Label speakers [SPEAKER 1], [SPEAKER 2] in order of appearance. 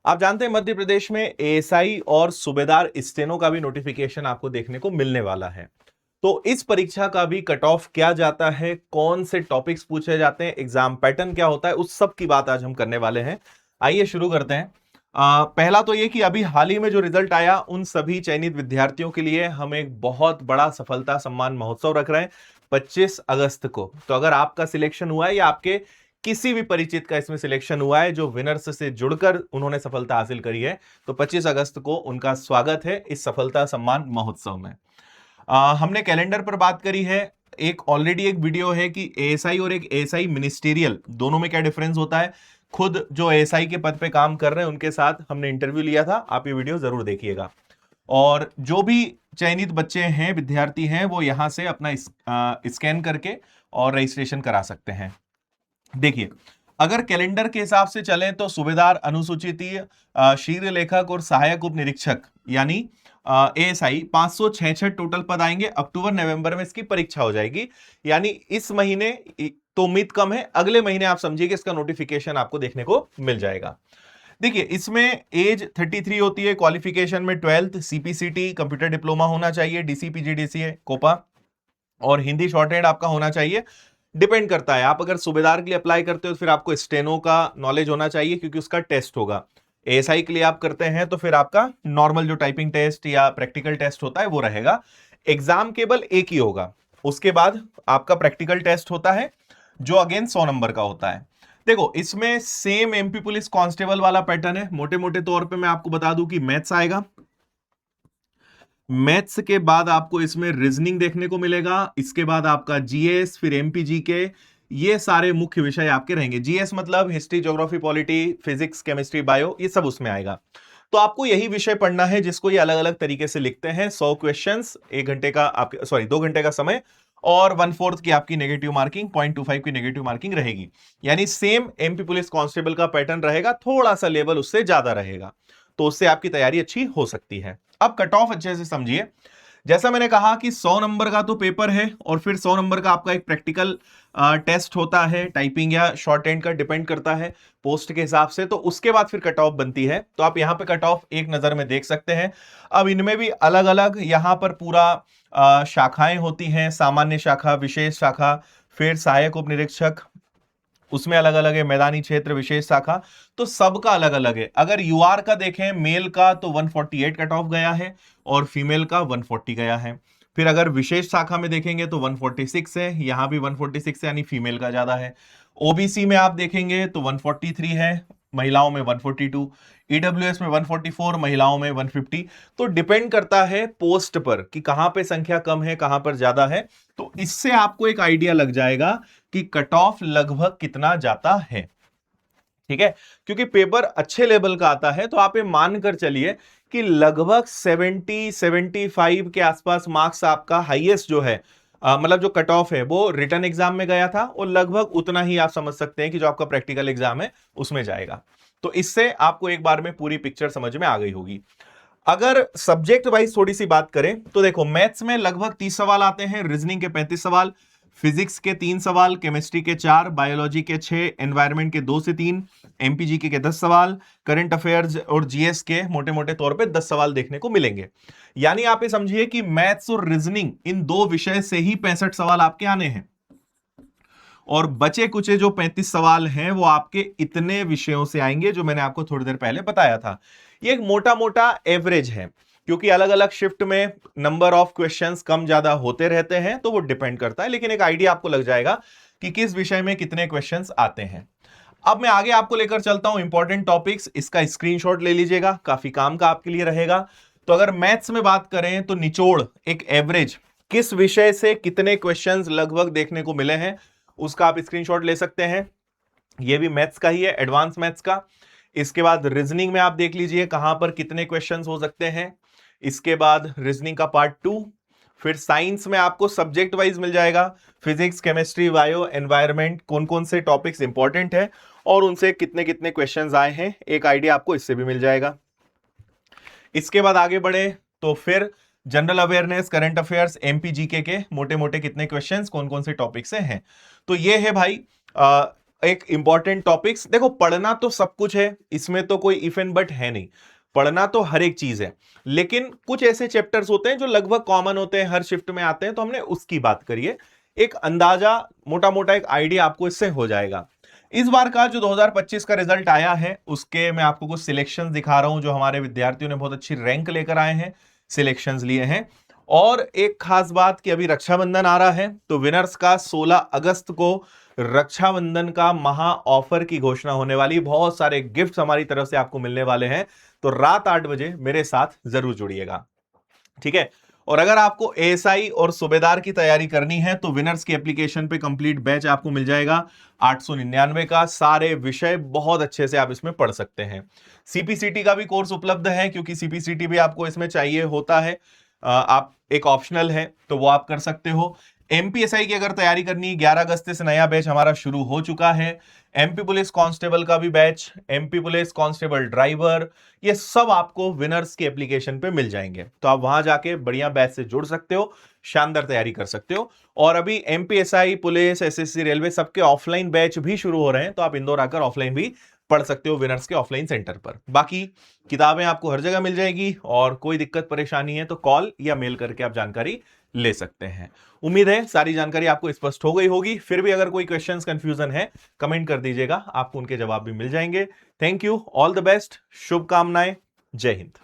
[SPEAKER 1] आप जानते हैं मध्य प्रदेश में एएसआई और सूबेदार स्टेनो का भी नोटिफिकेशन आपको देखने को मिलने वाला है। तो इस परीक्षा का भी कट ऑफ क्या जाता है, कौन से टॉपिक्स पूछे जाते हैं, एग्जाम पैटर्न क्या होता है, उस सब की बात आज हम करने वाले हैं। आइए शुरू करते हैं। पहला तो ये कि अभी हाल ही में जो रिजल्ट आया उन सभी चयनित विद्यार्थियों के लिए हम एक बहुत बड़ा सफलता सम्मान महोत्सव रख रहे हैं 25 अगस्त को। तो अगर आपका सिलेक्शन हुआ है या आपके किसी भी परिचित का इसमें सिलेक्शन हुआ है जो विनर्स से जुड़कर उन्होंने सफलता हासिल करी है, तो 25 अगस्त को उनका स्वागत है इस सफलता सम्मान महोत्सव में। हमने कैलेंडर पर बात करी है। एक ऑलरेडी एक वीडियो है कि एएसआई और एक एएसआई मिनिस्टेरियल दोनों में क्या डिफरेंस होता है। खुद जो एएसआई के पद पे काम कर रहे हैं उनके साथ हमने इंटरव्यू लिया था, आप ये वीडियो जरूर देखिएगा। और जो भी चयनित बच्चे हैं, विद्यार्थी हैं, वो यहां से अपना स्कैन करके और रजिस्ट्रेशन करा सकते हैं। देखिए, अगर कैलेंडर के हिसाब से चलें तो सूबेदार, अनुसूचितीय, शीर्ष लेखक और सहायक उप निरीक्षक यानी एएसआई 566 टोटल पद आएंगे। अक्टूबर नवंबर में इसकी परीक्षा हो जाएगी, यानी इस महीने तो उम्मीद कम है, अगले महीने आप समझिए कि इसका नोटिफिकेशन आपको देखने को मिल जाएगा। देखिए, इसमें एज 33 होती है, क्वालिफिकेशन में 12th सीपीसीटी कंप्यूटर डिप्लोमा होना चाहिए, डीसीपीजीडीसीए कोपा, और हिंदी शॉर्ट हैंड आपका होना चाहिए। डिपेंड करता है, आप अगर सूबेदार के लिए अप्लाई करते हो तो फिर आपको स्टेनो का नॉलेज होना चाहिए क्योंकि उसका टेस्ट होगा। एएसआई के लिए आप करते हैं तो फिर आपका नॉर्मल जो टाइपिंग टेस्ट या प्रैक्टिकल टेस्ट होता है वो रहेगा। एग्जाम केवल एक ही होगा, उसके बाद आपका प्रैक्टिकल टेस्ट होता है जो अगेन 100 नंबर का होता है। देखो, इसमें सेम एमपी पुलिस कांस्टेबल वाला पैटर्न है। मोटे मोटे तौर पे मैं आपको बता दूं कि मैथ्स आएगा, मैथ्स के बाद आपको इसमें रीजनिंग देखने को मिलेगा, इसके बाद आपका जीएस, फिर एमपी के, ये सारे मुख्य विषय आपके रहेंगे। जीएस मतलब history, geography, polity, physics, chemistry, bio, ये सब उसमें आएगा। तो आपको यही विषय पढ़ना है जिसको ये अलग अलग तरीके से लिखते हैं। 100 क्वेश्चंस, 1 घंटे का आपके 2 घंटे का समय, और 1/4 की आपकी नेगेटिव मार्किंग, 0.25 की नेगेटिव मार्किंग रहेगी। यानी सेम एमपी पुलिस कांस्टेबल का पैटर्न रहेगा, थोड़ा सा लेवल उससे ज्यादा रहेगा, तो उससे आपकी तैयारी अच्छी हो सकती है। अब कट ऑफ अच्छे से समझिए। जैसा मैंने कहा कि 100 नंबर का तो पेपर है और फिर 100 नंबर का आपका एक प्रैक्टिकल टेस्ट होता है, टाइपिंग या शॉर्ट हैंड का, डिपेंड करता है पोस्ट के हिसाब से। तो उसके बाद फिर कट ऑफ बनती है। तो आप यहां पे कट ऑफ एक नजर में देख सकते हैं। अब इनमें भी अलग अलग यहां पर पूरा शाखाएं होती हैं, सामान्य शाखा, विशेष शाखा, फिर सहायक उप निरीक्षक, उसमें अलग अलग है, मैदानी क्षेत्र, विशेष शाखा, तो सबका अलग अलग है। अगर यूआर का देखें, मेल का तो 148 कट ऑफ गया है और फीमेल का 140 गया है। फिर अगर विशेष शाखा में देखेंगे तो 146 है, यहां भी 146 है, यानी फीमेल का ज्यादा है। ओबीसी में आप देखेंगे तो 143 है, महिलाओं में 142, ईडब्ल्यूएस में 144, महिलाओं में 150। तो डिपेंड करता है पोस्ट पर कि कहां पे संख्या कम है, कहां पर ज्यादा है। तो इससे आपको एक आइडिया लग जाएगा कि कट ऑफ लगभग कितना जाता है। ठीक है, क्योंकि पेपर अच्छे लेवल का आता है तो आप ये मानकर चलिए कि लगभग 70-75 के आसपास मार्क्स आपका हाईएस्ट जो है, मतलब जो कट ऑफ है, वो रिटन एग्जाम में गया था, और लगभग उतना ही आप समझ सकते हैं कि जो आपका प्रैक्टिकल एग्जाम है उसमें जाएगा। तो इससे आपको एक बार में पूरी पिक्चर समझ में आ गई होगी। अगर सब्जेक्ट वाइज थोड़ी सी बात करें तो देखो, मैथ्स में लगभग 30 सवाल आते हैं, रीजनिंग के 35 सवाल, फिजिक्स के 3 सवाल, केमिस्ट्री के 4, बायोलॉजी के 6, एनवायरनमेंट के 2 से 3, एमपीजीके के 10 सवाल, करंट अफेयर्स और जीएस के मोटे मोटे तौर पे 10 सवाल देखने को मिलेंगे। यानी आप ये समझिए कि मैथ्स और रीजनिंग, इन दो विषय से ही 65 सवाल आपके आने हैं, और बचे कुचे जो 35 सवाल हैं वो आपके इतने विषयों से आएंगे जो मैंने आपको थोड़ी देर पहले बताया था। ये एक मोटा मोटा एवरेज है, क्योंकि अलग अलग शिफ्ट में नंबर ऑफ क्वेश्चंस कम ज्यादा होते रहते हैं, तो वो डिपेंड करता है, लेकिन एक आइडिया आपको लग जाएगा कि किस विषय में कितने क्वेश्चंस आते हैं। अब मैं आगे आपको लेकर चलता हूं इंपॉर्टेंट टॉपिक्स, इसका स्क्रीनशॉट ले लीजिएगा, काफी काम का आपके लिए रहेगा। तो अगर मैथ्स में बात करें तो निचोड़, एक एवरेज, किस विषय से कितने क्वेश्चंस लगभग देखने को मिले हैं, उसका आप स्क्रीनशॉट ले सकते हैं। ये भी मैथ्स का ही है, एडवांस मैथ्स का। इसके बाद रीजनिंग में आप देख लीजिए कहां पर कितने क्वेश्चंस हो सकते हैं। इसके बाद रीजनिंग का पार्ट 2। फिर साइंस में आपको सब्जेक्ट वाइज मिल जाएगा, फिजिक्स, केमिस्ट्री, बायो, एनवायरनमेंट, कौन कौन से टॉपिक्स इंपॉर्टेंट है और उनसे कितने कितने क्वेश्चंस आए हैं, एक आइडिया आपको इससे भी मिल जाएगा। इसके बाद आगे बढ़े तो फिर general awareness, current affairs, MP GK के मोटे मोटे कितने क्वेश्चंस कौन कौन से टॉपिक से हैं। तो ये है भाई एक इंपॉर्टेंट टॉपिक्स, देखो पढ़ना तो सब कुछ है, इसमें तो कोई इफ एंड बट है नहीं, पढ़ना तो हर एक चीज है, लेकिन कुछ ऐसे चैप्टर्स होते हैं जो लगभग कॉमन होते हैं, हर शिफ्ट में आते हैं, तो हमने उसकी बात करी है। एक अंदाजा, मोटा मोटा एक आइडिया आपको इससे हो जाएगा। इस बार का जो 2025 का रिजल्ट आया है उसके मैं आपको कुछ सिलेक्शंस दिखा रहा हूं, जो हमारे विद्यार्थियों ने बहुत अच्छी रैंक लेकर आए हैं, सिलेक्शंस लिए हैं। और एक खास बात कि अभी रक्षाबंधन आ रहा है, तो विनर्स का 16 अगस्त को रक्षाबंधन का महा ऑफर की घोषणा होने वाली, बहुत सारे गिफ्ट्स हमारी तरफ से आपको मिलने वाले हैं, तो रात 8 बजे मेरे साथ जरूर जुड़िएगा, ठीक है। और अगर आपको एएसआई और सूबेदार की तैयारी करनी है तो विनर्स की एप्लीकेशन पे कंप्लीट बैच आपको मिल जाएगा 899 का, सारे विषय बहुत अच्छे से आप इसमें पढ़ सकते हैं। सीपीसीटी का भी कोर्स उपलब्ध है, क्योंकि सीपीसीटी भी आपको इसमें चाहिए होता है, आप एक ऑप्शनल है तो वो आप कर सकते हो। एमपीएसआई की अगर तैयारी करनी है, 11 अगस्त से नया बैच हमारा शुरू हो चुका है। एमपी पुलिस कांस्टेबल का भी batch, MP police constable driver, ये सब आपको विनर्स की एप्लीकेशन पे मिल जाएंगे, तो आप वहां जाके बढ़िया बैच से जुड़ सकते हो, शानदार तैयारी कर सकते हो। और अभी एमपीएसआई, पुलिस, एसएससी, रेलवे सबके ऑफलाइन बैच भी शुरू हो रहे हैं, तो आप इंदौर आकर ऑफलाइन भी पढ़ सकते हो विनर्स के ऑफलाइन सेंटर पर। बाकी किताबें आपको हर जगह मिल जाएगी, और कोई दिक्कत परेशानी है तो कॉल या मेल करके आप जानकारी ले सकते हैं। उम्मीद है सारी जानकारी आपको स्पष्ट हो गई होगी, फिर भी अगर कोई क्वेश्चंस कंफ्यूजन है कमेंट कर दीजिएगा, आपको उनके जवाब भी मिल जाएंगे। Thank you, all the best, शुभकामनाएं, जय हिंद।